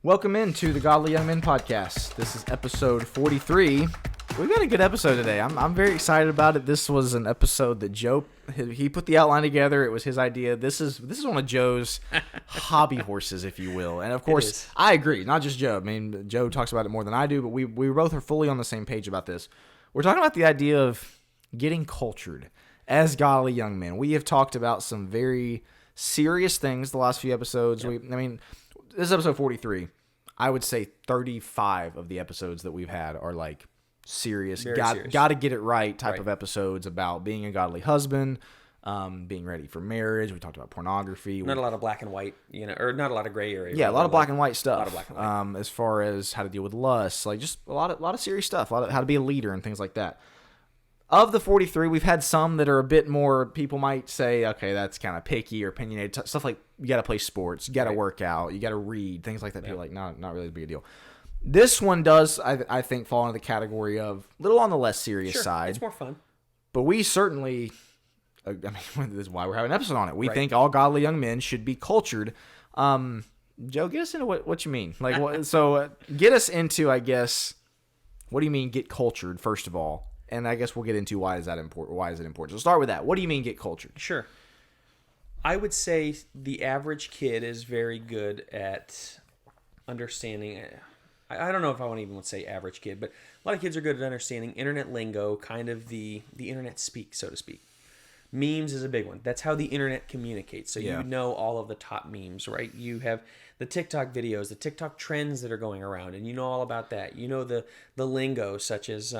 Welcome into the Godly Young Men podcast. This is episode 43. We've got a good episode today. I'm very excited about it. This was an episode that Joe, he put the outline together. It was his idea. This is one of Joe's hobby horses, if you will. And of course, I agree. Not just Joe. I mean, Joe talks about it more than I do, but we both are fully on the same page about this. We're talking about the idea of getting cultured as godly young men. We have talked about some very serious things the last few episodes. Yep. This is episode 43. I would say 35 of the episodes that we've had are like serious, got to get it right type of episodes about being a godly husband, being ready for marriage. We talked about pornography. Not a lot of black and white, or not a lot of gray area. Yeah, a lot of black and white stuff. A lot of black and white. As far as how to deal with lust, like just a lot of serious stuff. A lot of how to be a leader and things like that. Of the 43, we've had some that are a bit more, people might say, okay, that's kind of picky or opinionated. Stuff like you got to play sports, you got to work out, you got to read, things like that. People are like, not really a big deal. This one does, I think, fall into the category of a little on the less serious side. It's more fun. But we certainly, this is why we're having an episode on it. We think all godly young men should be cultured. Joe, get us into what you mean. Get us into, I guess, what do you mean get cultured, first of all? And I guess we'll get into why is that important. Why is it important? So start with that. What do you mean get cultured? Sure. I would say the average kid is very good at understanding. I don't know if I want to even say average kid, but a lot of kids are good at understanding internet lingo, kind of the internet speak, so to speak. Memes is a big one. That's how the internet communicates. So you know all of the top memes, right? You have the TikTok videos, the TikTok trends that are going around, and you know all about that. You know the lingo such as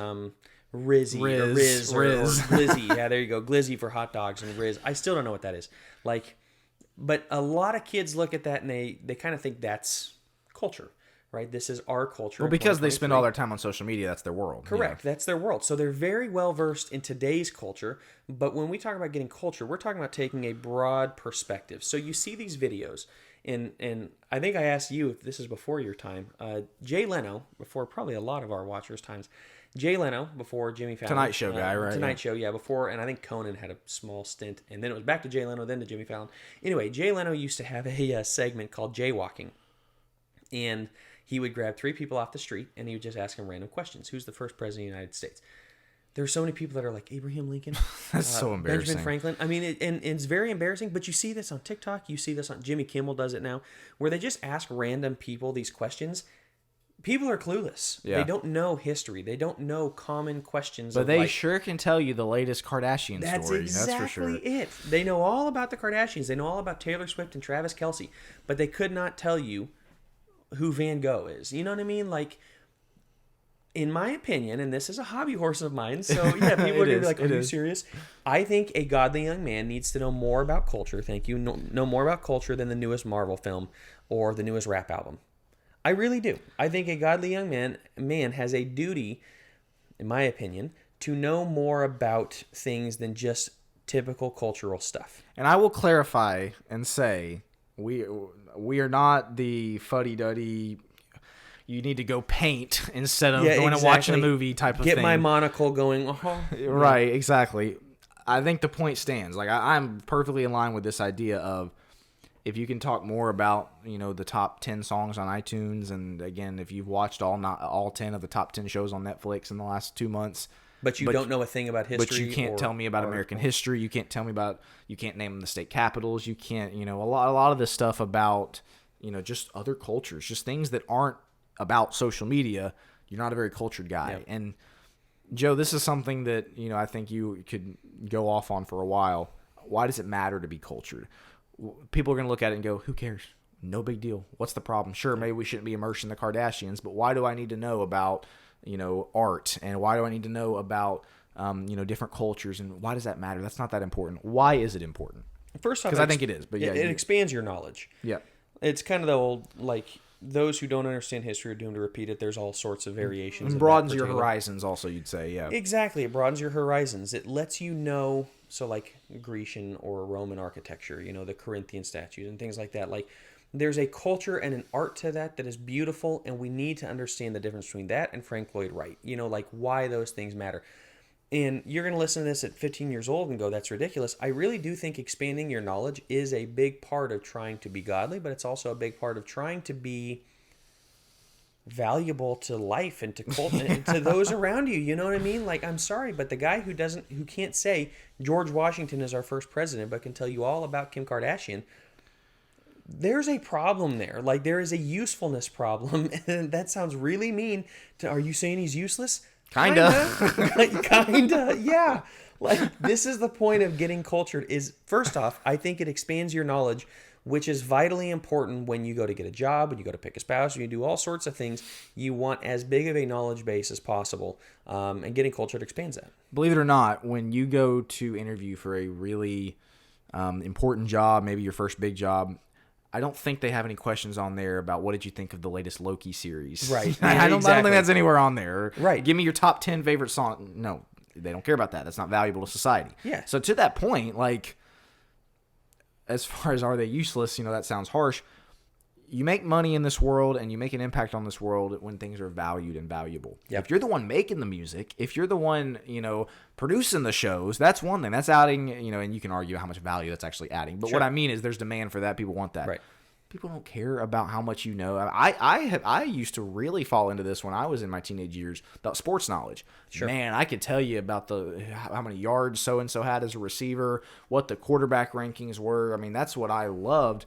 Rizzy or Riz or Glizzy. Yeah, there you go. Glizzy for hot dogs and Riz. I still don't know what that is. But a lot of kids look at that and they kind of think that's culture, right? This is our culture. Well, because they spend all their time on social media, that's their world. Correct. That's their world. So they're very well versed in today's culture. But when we talk about getting culture, we're talking about taking a broad perspective. So you see these videos, and I think I asked you if this is before your time. Jay Leno, before probably a lot of our watchers' times. Jay Leno, before Jimmy Fallon. Tonight Show guy, right? Tonight Show, yeah, before, and I think Conan had a small stint, and then it was back to Jay Leno, then to Jimmy Fallon. Anyway, Jay Leno used to have a segment called Jaywalking, and he would grab three people off the street, and he would just ask them random questions. Who's the first president of the United States? There are so many people that are like Abraham Lincoln. That's so embarrassing. Benjamin Franklin. I mean, and it's very embarrassing, but you see this on TikTok. You see this on Jimmy Kimmel does it now, where they just ask random people these questions. People are clueless. Yeah. They don't know history. They don't know common questions. But they sure can tell you the latest Kardashian story. That's for sure. It. They know all about the Kardashians. They know all about Taylor Swift and Travis Kelce. But they could not tell you who Van Gogh is. You know what I mean? Like, in my opinion, and this is a hobby horse of mine, so yeah, people are going to be like, are you serious? I think a godly young man needs to know more about culture. Thank you. Know more about culture than the newest Marvel film or the newest rap album. I really do. I think a godly young man has a duty, in my opinion, to know more about things than just typical cultural stuff. And I will clarify and say we are not the fuddy-duddy, you need to go paint instead of going and watching a movie type of thing. Get my monocle going. Right, exactly. I think the point stands. Like I'm perfectly in line with this idea of if you can talk more about, the top 10 songs on iTunes, and again, if you've watched all 10 of the top 10 shows on Netflix in the last 2 months, but you don't know a thing about history, but you can't tell me about American history, you can't tell me about, you can't name the state capitals, you can't, a lot of this stuff about, just other cultures, just things that aren't about social media, you're not a very cultured guy. Yep. And Joe, this is something that, I think you could go off on for a while. Why does it matter to be cultured? People are going to look at it and go, who cares? No big deal. What's the problem? Sure, maybe we shouldn't be immersed in the Kardashians, but why do I need to know about, art? And why do I need to know about, different cultures? And why does that matter? That's not that important. Why is it important? First off, because I think it is. But yeah, it expands your knowledge. Yeah. It's kind of the old, those who don't understand history are doomed to repeat it. There's all sorts of variations. And broadens your horizons also, you'd say, yeah. Exactly. It broadens your horizons. It lets you know, so like Grecian or Roman architecture, the Corinthian statues and things like that. Like, there's a culture and an art to that is beautiful, and we need to understand the difference between that and Frank Lloyd Wright. Why those things matter. And you're going to listen to this at 15 years old and go, that's ridiculous. I really do think expanding your knowledge is a big part of trying to be godly, but it's also a big part of trying to be valuable to life and to and to those around you. You know what I mean? Like, I'm sorry, but the guy who can't say George Washington is our first president, but can tell you all about Kim Kardashian, there's a problem there. Like, there is a usefulness problem. And that sounds really mean. Are you saying he's useless? Kinda, yeah. Like, this is the point of getting cultured is, first off, I think it expands your knowledge, which is vitally important when you go to get a job, when you go to pick a spouse, when you do all sorts of things. You want as big of a knowledge base as possible, and getting cultured expands that. Believe it or not, when you go to interview for a really important job, maybe your first big job, I don't think they have any questions on there about what did you think of the latest Loki series. Right. I don't think that's anywhere on there. Right. Give me your top 10 favorite songs. No, they don't care about that. That's not valuable to society. Yeah. So to that point, like, as far as are they useless, that sounds harsh. You make money in this world and you make an impact on this world when things are valued and valuable. Yep. If you're the one making the music, if you're the one, producing the shows, that's one thing. That's adding, and you can argue how much value that's actually adding. But what I mean is there's demand for that. People want that. Right. People don't care about how much you know. I used to really fall into this when I was in my teenage years about sports knowledge. Sure. Man, I could tell you about how many yards so-and-so had as a receiver, what the quarterback rankings were. I mean, that's what I loved.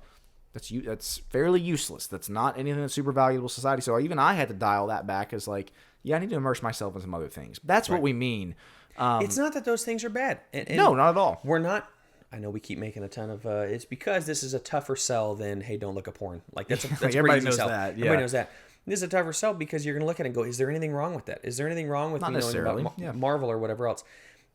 That's fairly useless. That's not anything that's super valuable to society. So even I had to dial that back as like, I need to immerse myself in some other things. That's what we mean. It's not that those things are bad. And no, not at all. We're not. I know we keep making a ton of. It's because this is a tougher sell than, hey, don't look at porn. Like, that's everybody knows sell. that. Yeah. Everybody knows that. This is a tougher sell because you're going to look at it and go, is there anything wrong with that? Is there anything wrong with me knowing about Marvel or whatever else?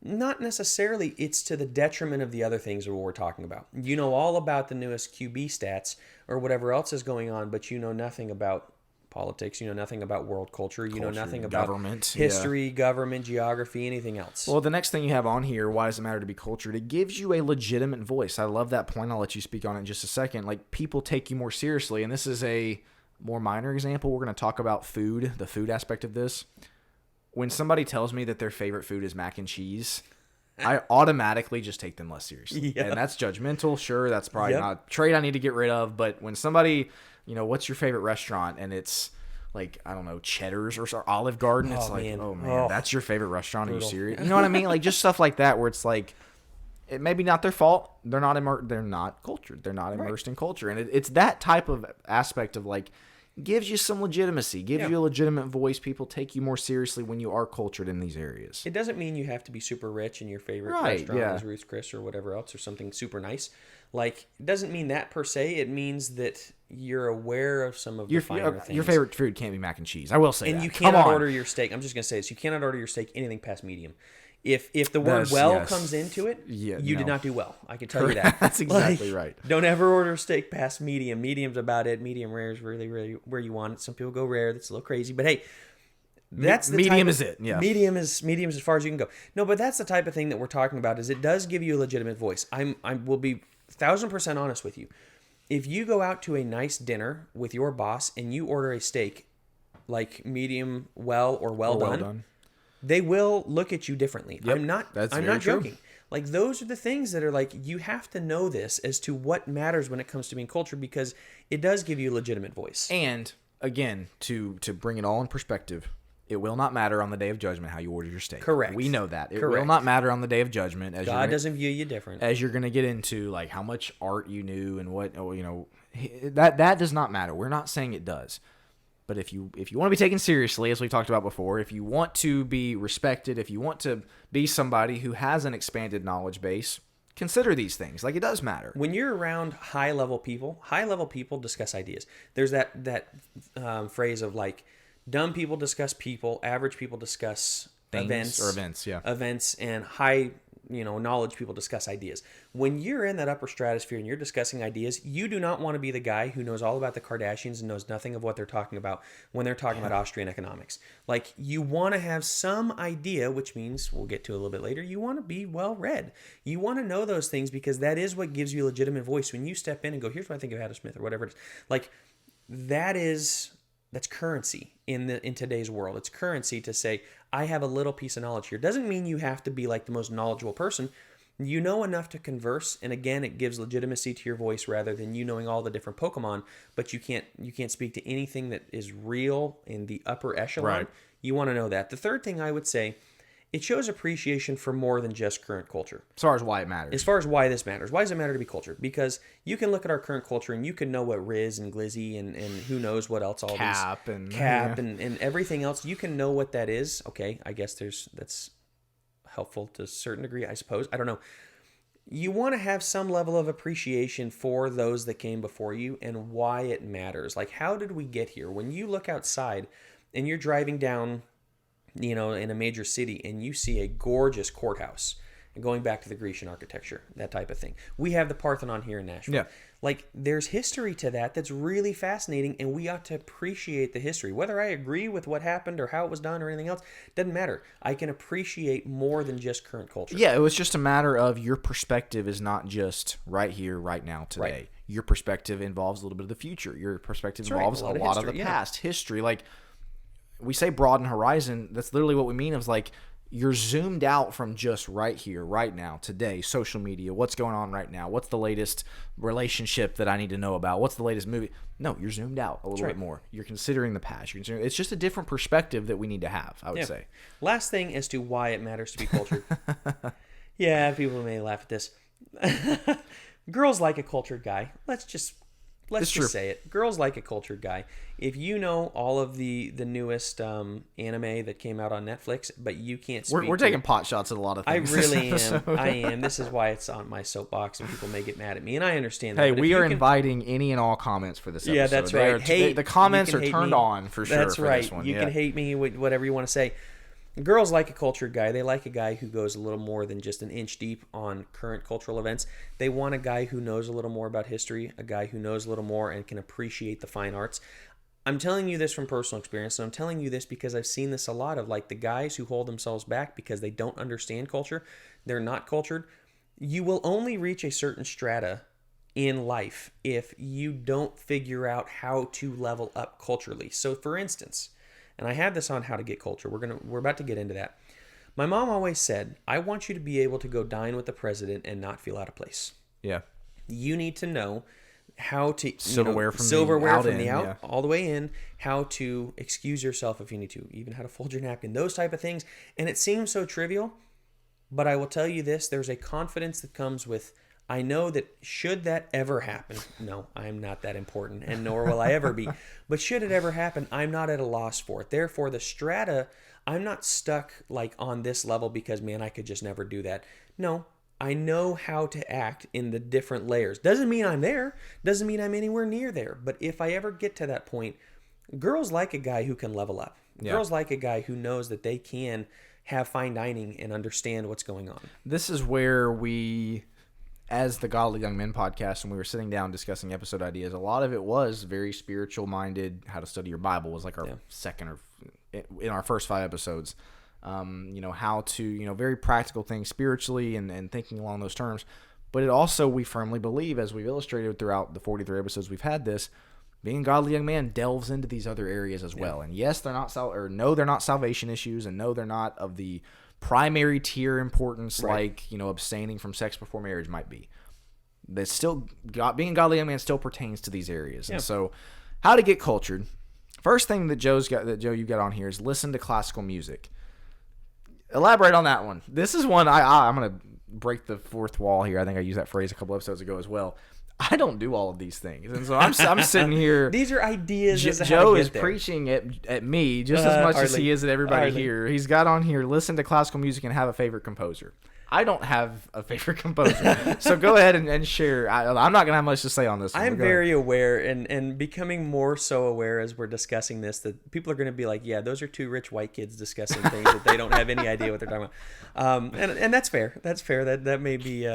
Not necessarily. It's to the detriment of the other things that we're talking about. You know all about the newest QB stats or whatever else is going on, but you know nothing about politics. You know nothing about world culture. You know nothing about government, history, government, geography, anything else. Well, the next thing you have on here, why does it matter to be cultured? It gives you a legitimate voice. I love that point. I'll let you speak on it in just a second. Like, people take you more seriously, and this is a more minor example. We're going to talk about food, the food aspect of this. When somebody tells me that their favorite food is mac and cheese, I automatically just take them less seriously. Yeah. And that's judgmental. Sure, that's probably not a trait I need to get rid of. But when somebody, what's your favorite restaurant? And it's like, I don't know, Cheddar's or Olive Garden. It's like, oh, man, that's your favorite restaurant? Brutal. Are you serious? You know what I mean? Like, just stuff like that where it's like, it may be not their fault. They're not cultured. They're not immersed in culture. And it's that type of aspect of, like, gives you some legitimacy, gives you a legitimate voice. People take you more seriously when you are cultured in these areas. It doesn't mean you have to be super rich and your favorite restaurant is Ruth's Chris or whatever else or something super nice. Like, it doesn't mean that per se. It means that you're aware of some of the finer things. Your favorite food can't be mac and cheese. I will say that. And you cannot order your steak. I'm just going to say this. You cannot order your steak anything past medium. If the word comes into it, you did not do well. I can tell you that. That's exactly right. Don't ever order steak past medium. Medium's about it. Medium rare is really, really where you want it. Some people go rare. That's a little crazy. But hey, that's the medium is it. Yeah. Medium is as far as you can go. No, but that's the type of thing that we're talking about. Is it does give you a legitimate voice. I will be 1,000% honest with you. If you go out to a nice dinner with your boss and you order a steak, like medium well or well done, they will look at you differently. Yep, I'm not joking. Like, those are the things that are like, you have to know this as to what matters when it comes to being cultured, because it does give you a legitimate voice. And again, to bring it all in perspective, it will not matter on the day of judgment how you order your steak. Correct. We know that. It will not matter on the day of judgment. As God doesn't view you different. As you're going to get into, like, how much art you knew and what, that does not matter. We're not saying it does. But if you want to be taken seriously, as we talked about before, if you want to be respected, if you want to be somebody who has an expanded knowledge base, consider these things. Like, it does matter. When you're around high-level people discuss ideas. There's that phrase of, like, dumb people discuss people, average people discuss events, and high knowledge people discuss ideas. When you're in that upper stratosphere and you're discussing ideas, you do not want to be the guy who knows all about the Kardashians and knows nothing of what they're talking about when they're talking about Austrian economics. Like, you want to have some idea, which means, we'll get to a little bit later, you want to be well read. You want to know those things, because that is what gives you a legitimate voice. When you step in and go, here's what I think of Adam Smith or whatever it is, like, that's currency in today's world. It's currency to say, I have a little piece of knowledge here. Doesn't mean you have to be like the most knowledgeable person. You know enough to converse, and again, it gives legitimacy to your voice rather than you knowing all the different Pokemon, but you can't speak to anything that is real in the upper echelon. Right. You want to know that. The third thing I would say, it shows appreciation for more than just current culture. As far as why it matters. As far as why this matters. Why does it matter to be cultured? Because you can look at our current culture and you can know what Riz and Glizzy and who knows what else, all Cap these... and... Cap yeah. and everything else. You can know what that is. Okay, I guess that's helpful to a certain degree, I suppose. I don't know. You want to have some level of appreciation for those that came before you and why it matters. Like, how did we get here? When you look outside and you're driving down, in a major city and you see a gorgeous courthouse, and going back to the Grecian architecture, that type of thing. We have the Parthenon here in Nashville. Yeah. Like, there's history to that's really fascinating, and we ought to appreciate the history. Whether I agree with what happened or how it was done or anything else, doesn't matter. I can appreciate more than just current culture. Yeah, it was just a matter of your perspective is not just right here, right now, today. Right. Your perspective involves a little bit of the future. Your perspective That's right. involves a lot of the past, history. Like, we say broaden horizon. That's literally what we mean. Is like, you're zoomed out from just right here, right now, today, social media, what's going on right now, what's the latest relationship that I need to know about, what's the latest movie. No, you're zoomed out a little bit more. You're considering the past. It's just a different perspective that we need to have, I would say. Last thing as to why it matters to be cultured. Yeah, people may laugh at this. Girls like a cultured guy. Let's just say it. Girls like a cultured guy. If you know all of the newest anime that came out on Netflix, but you can't speak... We're taking pot shots at a lot of things. I really am. I am. This is why it's on my soapbox, and people may get mad at me, and I understand that. Hey, we are inviting any and all comments for this episode. Yeah, that's right. The comments are turned on for sure. That's for right. This one. You can hate me, whatever you want to say. Girls like a cultured guy. They like a guy who goes a little more than just an inch deep on current cultural events. They want a guy who knows a little more about history, a guy who knows a little more and can appreciate the fine arts. I'm telling you this from personal experience, and I'm telling you this because I've seen this a lot of, like, the guys who hold themselves back because they don't understand culture. They're not cultured. You will only reach a certain strata in life if you don't figure out how to level up culturally. So, for instance... and I have this on how to get culture. We're about to get into that. My mom always said, I want you to be able to go dine with the president and not feel out of place. Yeah. You need to know how to... Silverware from the out, yeah. All the way in, how to excuse yourself if you need to, even how to fold your napkin, those type of things. And it seems so trivial, but I will tell you this, there's a confidence that comes with... I know that should that ever happen, no, I'm not that important, and nor will I ever be, but should it ever happen, I'm not at a loss for it. Therefore, the strata, I'm not stuck like on this level because, man, I could just never do that. No, I know how to act in the different layers. Doesn't mean I'm there, doesn't mean I'm anywhere near there, but if I ever get to that point, girls like a guy who can level up. Yeah. Girls like a guy who knows that they can have fine dining and understand what's going on. This is where we... as the Godly Young Men podcast, when we were sitting down discussing episode ideas, a lot of it was very spiritual minded. How to study your Bible was like our second or in our first 5 episodes. How to, very practical things spiritually and thinking along those terms. But it also, we firmly believe, as we've illustrated throughout the 43 episodes we've had this, being a godly young man delves into these other areas as well. And yes, they're not they're not salvation issues, and no, they're not of the primary tier importance, like, abstaining from sex before marriage might be. That's still, being a godly young man still pertains to these areas. Yeah. And so, how to get cultured. First thing that Joe, you got on here is listen to classical music. Elaborate on that one. This is one I'm going to break the fourth wall here. I think I used that phrase a couple episodes ago as well. I don't do all of these things, and so I'm sitting here. These are ideas. Joe is preaching at me just as much as he is at everybody here. He's got on here, listen to classical music and have a favorite composer. I don't have a favorite composer, so go ahead and share. I'm not gonna have much to say on this one. I'm very aware and becoming more so aware as we're discussing this that people are going to be like, yeah, those are 2 rich white kids discussing things that they don't have any idea what they're talking about. And that's fair. That's fair. That may be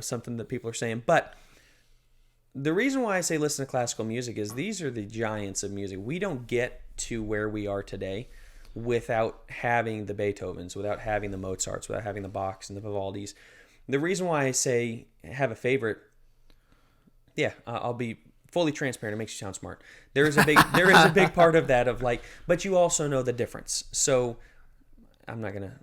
something that people are saying, but. The reason why I say listen to classical music is these are the giants of music. We don't get to where we are today without having the Beethovens, without having the Mozarts, without having the Bachs and the Vivaldis. The reason why I say have a favorite, I'll be fully transparent. It makes you sound smart. There is a big part of that of like, but you also know the difference. So I'm not gonna.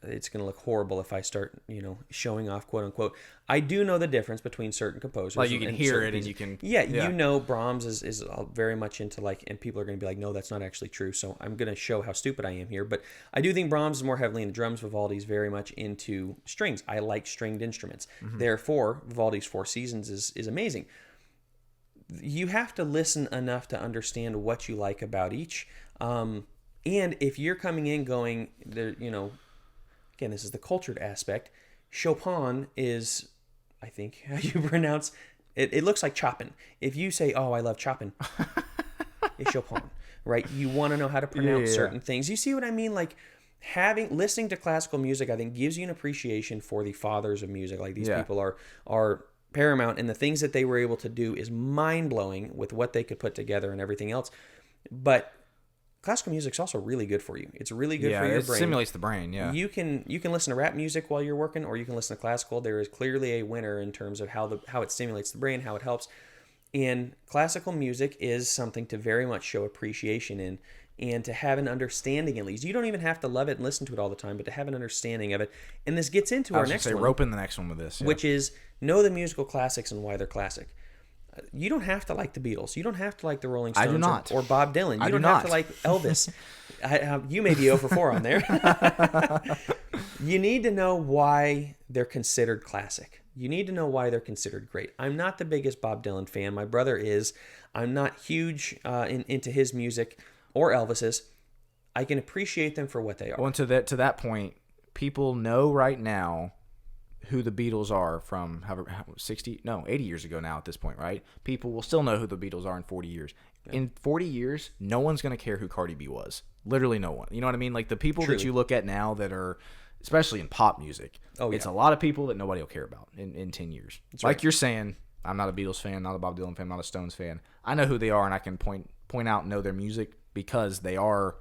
it's going to look horrible if I start, showing off, quote unquote. I do know the difference between certain composers. Like you can hear it and you can... Yeah, Brahms is very much into like, and people are going to be like, no, that's not actually true. So I'm going to show how stupid I am here. But I do think Brahms is more heavily into drums. Vivaldi's very much into strings. I like stringed instruments. Therefore, Vivaldi's Four Seasons is amazing. You have to listen enough to understand what you like about each. And if you're coming in going, again, this is the cultured aspect. Chopin is, I think how you pronounce it. It looks like Chopin. If you say, "Oh, I love Chopin," it's Chopin, right? You want to know how to pronounce certain things. You see what I mean? Like listening to classical music, I think gives you an appreciation for the fathers of music. Like these people are paramount, and the things that they were able to do is mind-blowing with what they could put together and everything else. But classical music's also really good for you. It's really good for your brain. It stimulates the brain, You can listen to rap music while you're working, or you can listen to classical. There is clearly a winner in terms of how it stimulates the brain, how it helps. And classical music is something to very much show appreciation in, and to have an understanding at least. You don't even have to love it and listen to it all the time, but to have an understanding of it. And this gets into our next one. Rope in the next one with this. Yeah. Which is know the musical classics and why they're classic. You don't have to like the Beatles. You don't have to like the Rolling Stones. I do not. Or Bob Dylan. You don't have to like Elvis. You may be 0 for 4 on there. You need to know why they're considered classic. You need to know why they're considered great. I'm not the biggest Bob Dylan fan. My brother is. I'm not huge into his music or Elvis's. I can appreciate them for what they are. Well, to that point, people know right now who the Beatles are from 80 years ago now at this point, right? People will still know who the Beatles are in 40 years. Yeah. In 40 years, no one's going to care who Cardi B was. Literally no one. You know what I mean? Like the people that you look at now that are, especially in pop music, it's a lot of people that nobody will care about in 10 years. That's like you're saying, I'm not a Beatles fan, not a Bob Dylan fan, not a Stones fan. I know who they are, and I can point out and know their music because they are...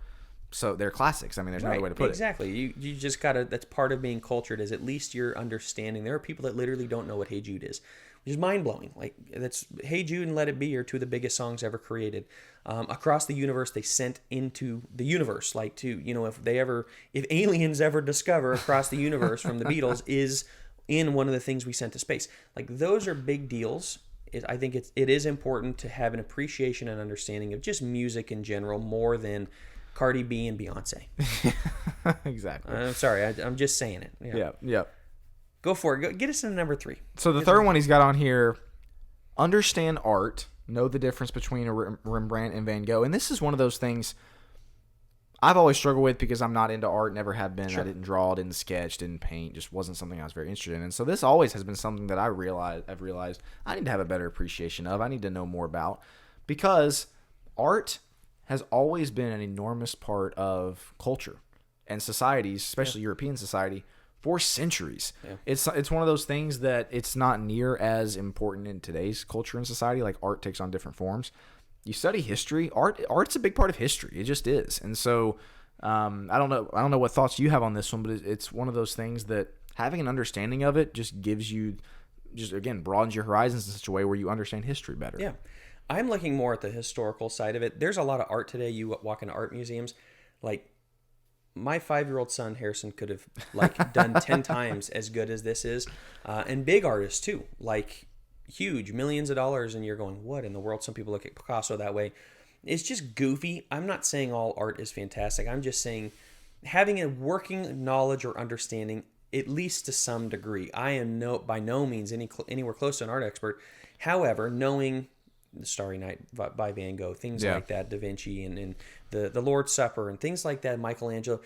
So they're classics. I mean, there's no other way to put it. Exactly. You just gotta. That's part of being cultured. Is at least you're understanding. There are people that literally don't know what "Hey Jude" is, which is mind blowing. Like that's "Hey Jude" and "Let It Be" are two of the biggest songs ever created. Across the universe, they sent into the universe. Like if aliens ever discover across the universe from the Beatles is in one of the things we sent to space. Like those are big deals. I think it is important to have an appreciation and understanding of just music in general more than Cardi B and Beyonce. Exactly. I'm sorry. I'm just saying it. Yeah. Go for it. Get us into number 3. So the third one he's got on here, understand art, know the difference between a Rembrandt and Van Gogh. And this is one of those things I've always struggled with because I'm not into art, never have been. Sure. I didn't draw, didn't sketch, didn't paint. Just wasn't something I was very interested in. And so this always has been something that I've realized I need to have a better appreciation of. I need to know more about because art has always been an enormous part of culture and societies, especially European society, for centuries. Yeah. It's one of those things that it's not near as important in today's culture and society. Like art takes on different forms. You study history, art's a big part of history. It just is. And so I don't know what thoughts you have on this one, but it's one of those things that having an understanding of it just gives you, broadens your horizons in such a way where you understand history better. Yeah. I'm looking more at the historical side of it. There's a lot of art today. You walk into art museums, like my 5-year-old son Harrison could have done 10 times as good as this is, and big artists too, like huge millions of dollars. And you're going, what in the world? Some people look at Picasso that way. It's just goofy. I'm not saying all art is fantastic. I'm just saying having a working knowledge or understanding, at least to some degree. I am by no means anywhere close to an art expert. However, knowing The Starry Night by Van Gogh, things like that, Da Vinci and the Lord's Supper and things like that, Michelangelo.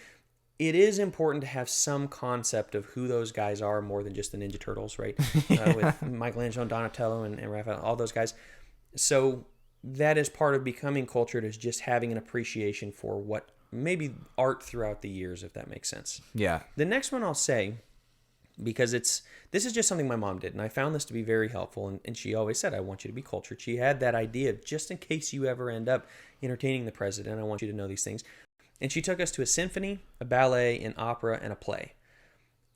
It is important to have some concept of who those guys are more than just the Ninja Turtles, right? With Michelangelo and Donatello and Raphael, all those guys. So that is part of becoming cultured, is just having an appreciation for what maybe art throughout the years, if that makes sense. Yeah. The next one I'll say, because this is just something my mom did, and I found this to be very helpful, and she always said, I want you to be cultured. She had that idea of just in case you ever end up entertaining the president, I want you to know these things. And she took us to a symphony, a ballet, an opera, and a play.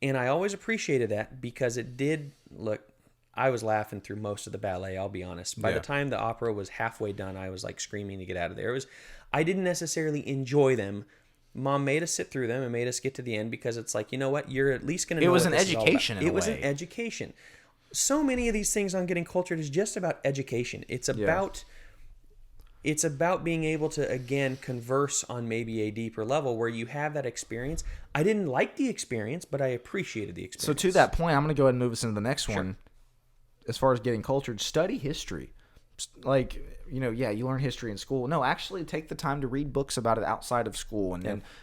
And I always appreciated that because it did look, I was laughing through most of the ballet, I'll be honest. By the time the opera was halfway done, I was like screaming to get out of there. I didn't necessarily enjoy them, Mom made us sit through them and made us get to the end because it's like, you know what? You're at least going to know It was what an this is all about. education in a It was way. an education. So many of these things on Getting Cultured is just about education. It's about being able to, again, converse on maybe a deeper level where you have that experience. I didn't like the experience, but I appreciated the experience. So to that point, I'm going to go ahead and move us into the next Sure. one. As far as getting cultured, study history. Like, you learn history in school. No, actually take the time to read books about it outside of school.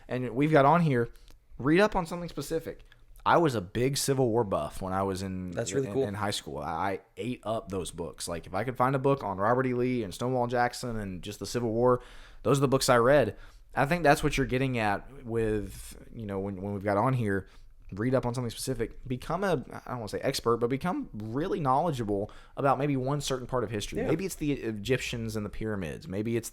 And we've got on here, read up on something specific. I was a big Civil War buff when I was That's really cool. in high school. I ate up those books. Like, if I could find a book on Robert E. Lee and Stonewall Jackson and just the Civil War, those are the books I read. I think that's what you're getting at with, when we've got on here, read up on something specific, become I don't want to say expert, but become really knowledgeable about maybe one certain part of history. Yeah. Maybe it's the Egyptians and the pyramids. Maybe it's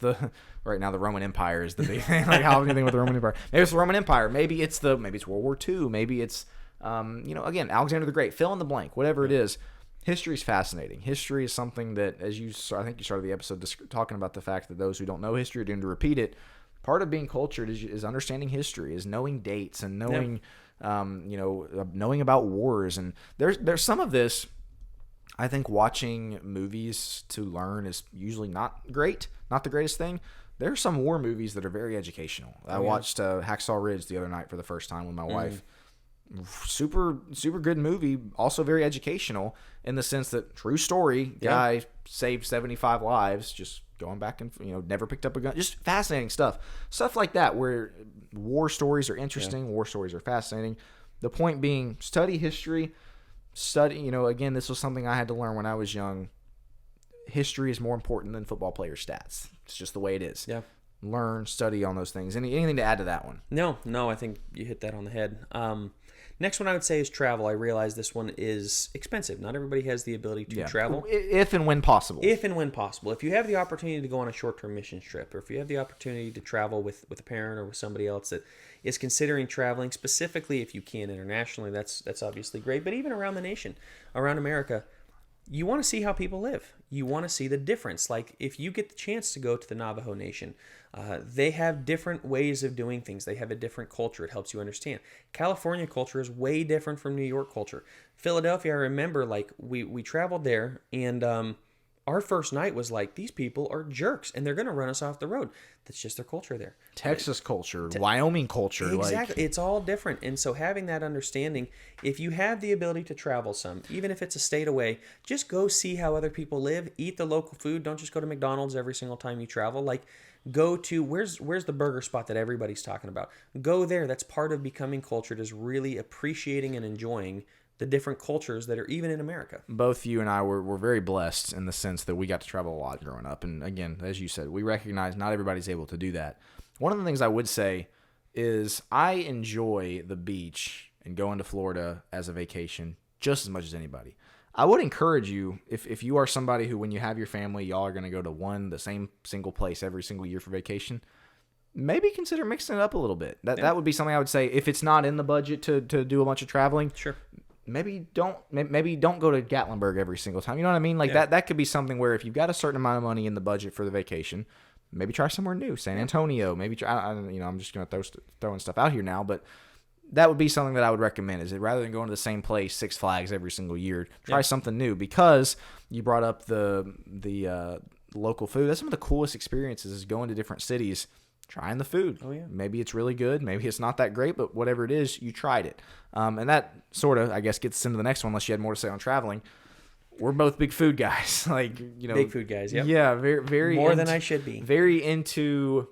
right now the Roman Empire is the big thing. Like, how anything with the Roman Empire. Maybe it's the Roman Empire. Maybe it's World War II. Maybe it's, again, Alexander the Great. Fill in the blank, whatever it is. History is fascinating. History is something that, I think you started the episode talking about the fact that those who don't know history are doomed to repeat it. Part of being cultured is understanding history, is knowing dates and knowing, knowing about wars. And there's some of this. I think watching movies to learn is usually not great, not the greatest thing. There are some war movies that are very educational. I watched Hacksaw Ridge the other night for the first time with my wife. Super good movie, also very educational in the sense that true story, guy saved 75 lives just going back and never picked up a gun. Just fascinating stuff like that, where war stories are interesting, war stories are fascinating. The point being, study history. Again, this was something I had to learn when I was young. History is more important than football player stats. It's just the way it is. Learn, study on those things. Anything to add to that one? No, I think you hit that on the head. Next one I would say is travel. I realize this one is expensive. Not everybody has the ability to travel. If and when possible. If you have the opportunity to go on a short-term mission trip, or if you have the opportunity to travel with a parent or with somebody else that is considering traveling, specifically if you can internationally, that's obviously great. But even around the nation, around America, you want to see how people live. You want to see the difference. Like, if you get the chance to go to the Navajo Nation, they have different ways of doing things. They have a different culture. It helps you understand. California culture is way different from New York culture. Philadelphia, I remember, like, we traveled there, and our first night was like, these people are jerks, and they're going to run us off the road. That's just their culture there. Texas culture, Wyoming culture. Exactly. It's all different. And so having that understanding, if you have the ability to travel some, even if it's a state away, just go see how other people live, eat the local food. Don't just go to McDonald's every single time you travel. Like, go to, where's the burger spot that everybody's talking about? Go there. That's part of becoming cultured, is really appreciating and enjoying the different cultures that are even in America. Both you and I were very blessed in the sense that we got to travel a lot growing up. And again, as you said, we recognize not everybody's able to do that. One of the things I would say is I enjoy the beach and going to Florida as a vacation just as much as anybody. I would encourage you, if you are somebody who, when you have your family, y'all are going to go to the same single place every single year for vacation, maybe consider mixing it up a little bit. That would be something I would say. If it's not in the budget to do a bunch of traveling, sure, maybe don't go to Gatlinburg every single time. You know what I mean? Like, that could be something where if you've got a certain amount of money in the budget for the vacation, maybe try somewhere new. San Antonio, maybe try. I'm just gonna throwing stuff out here now, but that would be something that I would recommend. Is it rather than going to the same place, Six Flags, every single year, try something new. Because you brought up the local food. That's some of the coolest experiences, is going to different cities, trying the food. Oh, yeah. Maybe it's really good. Maybe it's not that great, but whatever it is, you tried it. And that sort of, I guess, gets us into the next one, unless you had more to say on traveling. We're both big food guys. Big food guys, yep. Yeah, very more than I should be. Very into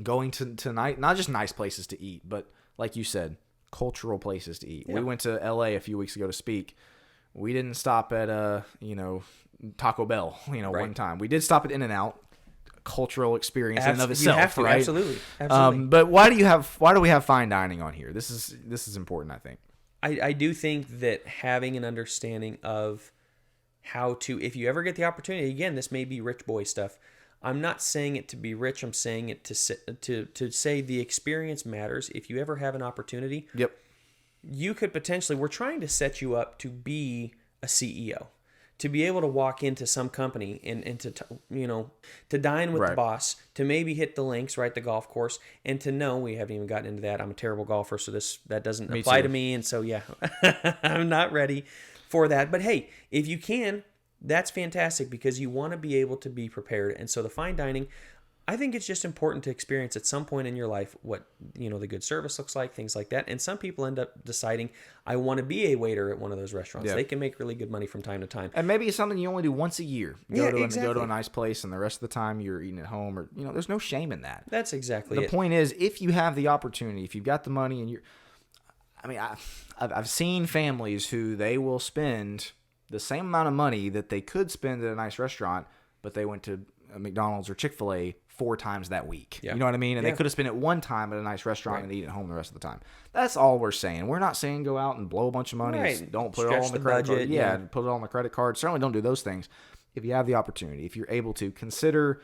going to not just nice places to eat, but like you said, cultural places to eat. Yeah. We went to LA a few weeks ago to speak. We didn't stop at Taco Bell, right, one time. We did stop at In-N-Out. Cultural experience in and of itself, right? Absolutely. But why do we have fine dining on here? This is important, I think. I do think that having an understanding of how to, if you ever get the opportunity, again, this may be rich boy stuff. I'm not saying it to be rich. I'm saying it to say the experience matters. If you ever have an opportunity, yep, you could potentially. We're trying to set you up to be a CEO. to be able to walk into some company and to dine with the boss, to maybe hit the links, right, the golf course, and to know, we haven't even gotten into that. I'm a terrible golfer, so that doesn't apply to me, and so yeah, I'm not ready for that. But hey, if you can, that's fantastic, because you want to be able to be prepared. And so the fine dining, I think it's just important to experience at some point in your life what, the good service looks like, things like that. And some people end up deciding, I want to be a waiter at one of those restaurants. Yeah. They can make really good money from time to time. And maybe it's something you only do once a year. Go to a nice place, and the rest of the time you're eating at home, or, there's no shame in that. That's exactly it. The point is, if you have the opportunity, if you've got the money, and I've seen families who they will spend the same amount of money that they could spend at a nice restaurant, but they went to a McDonald's or Chick-fil-A 4 times that week. Yeah. You know what I mean? And they could have spent it one time at a nice restaurant and eat at home the rest of the time. That's all we're saying. We're not saying go out and blow a bunch of money. Right. Don't put it all on the credit card. Yeah, put it all on the credit card. Certainly don't do those things. If you have the opportunity, if you're able to, consider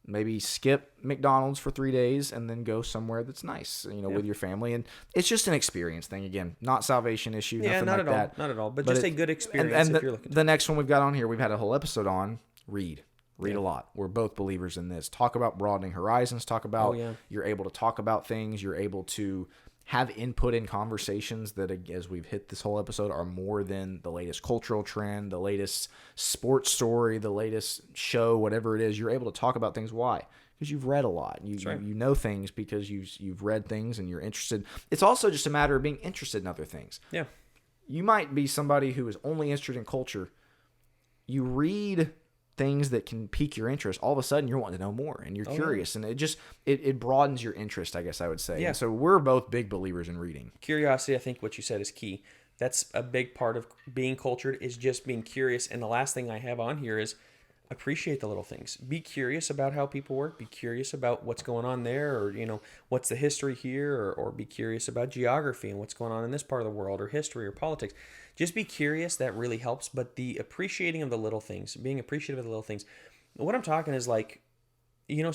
maybe skip McDonald's for 3 days and then go somewhere that's nice, with your family. And it's just an experience thing. Again, not salvation issue. Yeah, nothing not like at all. that. Not at all. But just a good experience if you're looking. The next one we've got on here, we've had a whole episode on read a lot. We're both believers in this. Talk about broadening horizons. Talk about you're able to talk about things. You're able to have input in conversations that, as we've hit this whole episode, are more than the latest cultural trend, the latest sports story, the latest show, whatever it is. You're able to talk about things. Why? Because you've read a lot. You know things because you've read things and you're interested. It's also just a matter of being interested in other things. Yeah. You might be somebody who is only interested in culture. You read things that can pique your interest, all of a sudden you're wanting to know more, and you're curious, and it broadens your interest, I guess I would say. Yeah. And so we're both big believers in reading. Curiosity, I think what you said is key. That's a big part of being cultured, is just being curious. And the last thing I have on here is appreciate the little things. Be curious about how people work. Be curious about what's going on there, or what's the history here, or be curious about geography and what's going on in this part of the world, or history or politics. Just be curious. That really helps. But the appreciating of the little things, being appreciative of the little things. What I'm talking is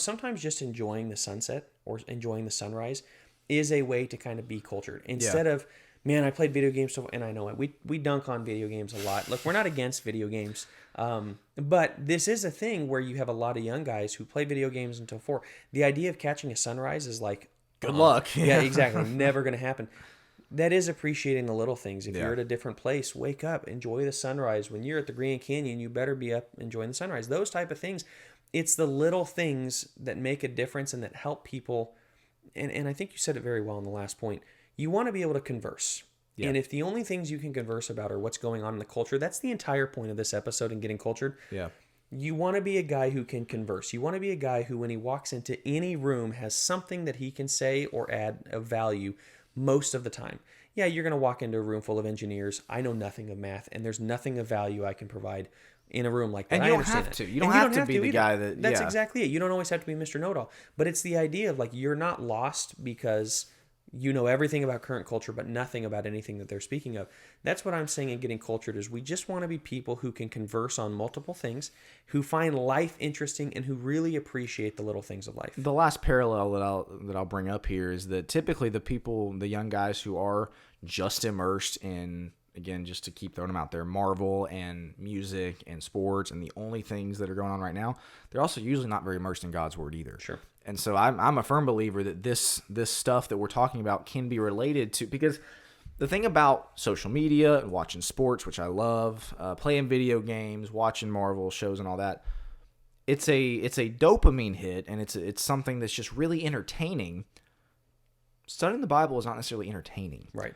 sometimes just enjoying the sunset or enjoying the sunrise is a way to kind of be cultured. Instead of, man, I played video games, and I know it. We dunk on video games a lot. Look, we're not against video games, but this is a thing where you have a lot of young guys who play video games until 4. The idea of catching a sunrise is like, good luck. Yeah, exactly. Never going to happen. That is appreciating the little things. If you're at a different place, wake up, enjoy the sunrise. When you're at the Grand Canyon, you better be up enjoying the sunrise. Those type of things. It's the little things that make a difference and that help people. And I think you said it very well in the last point. You want to be able to converse. Yeah. And if the only things you can converse about are what's going on in the culture, that's the entire point of this episode in Getting Cultured. Yeah. You want to be a guy who can converse. You want to be a guy who, when he walks into any room, has something that he can say or add of value most of the time. Yeah, you're going to walk into a room full of engineers. I know nothing of math, and there's nothing of value I can provide in a room like that. And you don't have to. You don't have to be the guy that... That's exactly it. You don't always have to be Mr. Know-It-All. But it's the idea of, you're not lost because you know everything about current culture, but nothing about anything that they're speaking of. That's what I'm saying in Getting Cultured, is we just want to be people who can converse on multiple things, who find life interesting, and who really appreciate the little things of life. The last parallel that I'll bring up here is that typically the young guys who are just immersed in, again, just to keep throwing them out there, Marvel and music and sports and the only things that are going on right now, they're also usually not very immersed in God's word either. Sure. And so I'm a firm believer that this stuff that we're talking about can be related to, because the thing about social media and watching sports, which I love, playing video games, watching Marvel shows and all that, it's a dopamine hit, and it's something that's just really entertaining. Studying the Bible is not necessarily entertaining. Right.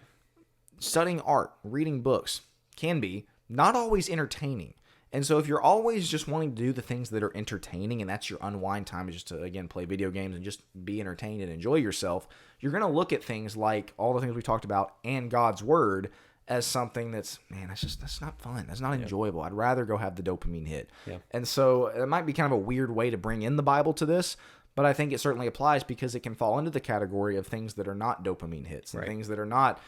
Studying art, reading books can be, not always entertaining. And so if you're always just wanting to do the things that are entertaining, and that's your unwind time, is just to, again, play video games and just be entertained and enjoy yourself, you're going to look at things like all the things we talked about and God's word as something that's not fun. That's not enjoyable. I'd rather go have the dopamine hit. Yeah. And so it might be kind of a weird way to bring in the Bible to this, but I think it certainly applies, because it can fall into the category of things that are not dopamine hits and things that are not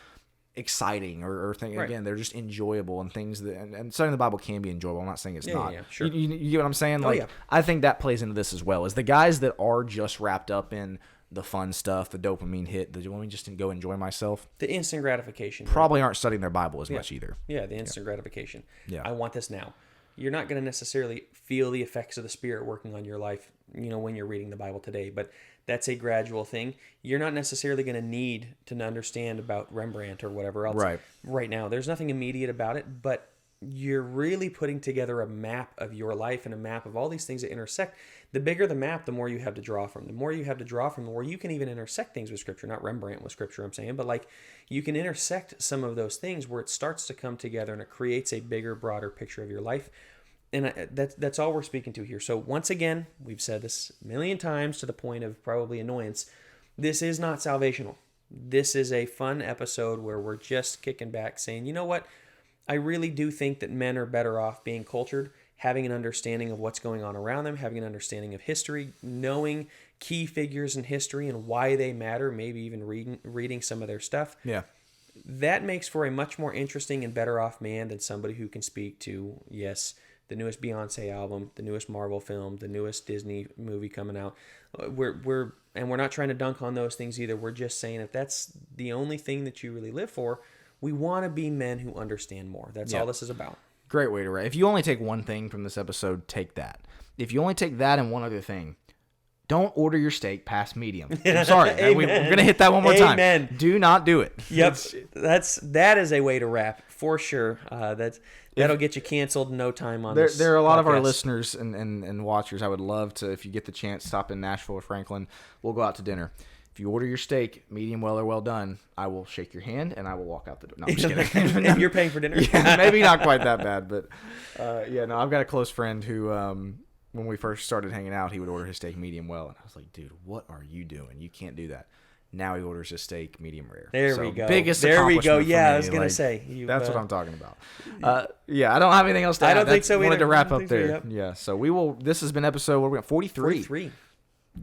exciting or again, they're just enjoyable, and things that, and studying the Bible can be enjoyable. I'm not saying it's not. Yeah, sure. You get what I'm saying? I think that plays into this as well, is the guys that are just wrapped up in the fun stuff, the dopamine hit, let me just go enjoy myself. The instant gratification. Probably aren't studying their Bible as much either. Yeah, the instant gratification. Yeah. I want this now. You're not going to necessarily feel the effects of the Spirit working on your life, when you're reading the Bible today. But that's a gradual thing. You're not necessarily going to need to understand about Rembrandt or whatever else right now. There's nothing immediate about it, but you're really putting together a map of your life and a map of all these things that intersect. The bigger the map, the more you have to draw from. The more you have to draw from, the more you can even intersect things with Scripture. Not Rembrandt with Scripture, I'm saying, but like you can intersect some of those things where it starts to come together and it creates a bigger, broader picture of your life. And that's all we're speaking to here. So once again, we've said this a million times to the point of probably annoyance. This is not salvational. This is a fun episode where we're just kicking back saying, you know what? I really do think that men are better off being cultured, having an understanding of what's going on around them, having an understanding of history, knowing key figures in history and why they matter, maybe even reading some of their stuff. Yeah. That makes for a much more interesting and better off man than somebody who can speak to, yes, the newest Beyonce album, the newest Marvel film, the newest Disney movie coming out. We're not trying to dunk on those things either. We're just saying if that's the only thing that you really live for, we want to be men who understand more. That's all this is about. Great way to write. If you only take one thing from this episode, take that. If you only take that and one other thing, don't order your steak past medium. I'm sorry. We're going to hit that one more time. Do not do it. Yep. That is a way to wrap for sure. That'll get you canceled in no time on this. There are a lot podcast. of our listeners and watchers. I would love to, if you get the chance, stop in Nashville or Franklin. We'll go out to dinner. If you order your steak, medium well or well done, I will shake your hand and I will walk out the door. No, I'm just kidding. And you're paying for dinner? Yeah, maybe not quite that bad, but I've got a close friend who, when we first started hanging out, he would order his steak medium well, and I was like, dude, what are you doing? You can't do that. Now he orders his steak medium rare. There we go. Biggest there we go. accomplishment Yeah, for me. I was gonna say that's what I'm talking about. I don't have anything else to add. I don't think so. Wanted to wrap up so, there. yep. Yeah. So we will. This has been episode 43. 43.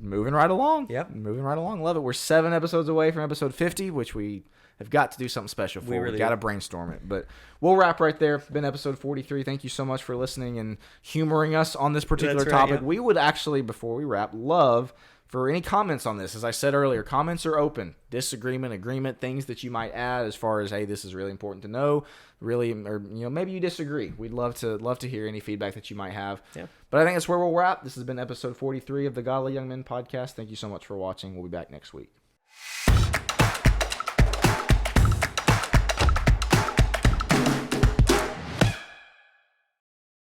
Moving right along. Yep. Moving right along. Love it. We're 7 episodes away from episode 50, which we have got to do something special for. We got to brainstorm it. But we'll wrap right there. Been episode 43. Thank you so much for listening and humoring us on this particular topic. Yeah. We would actually, before we wrap, love for any comments on this. As I said earlier, comments are open. Disagreement, agreement, things that you might add as far as, hey, this is really important to know. Really, or maybe you disagree. We'd love to hear any feedback that you might have. Yeah. But I think that's where we'll wrap. This has been episode 43 of the Godly Young Men podcast. Thank you so much for watching. We'll be back next week.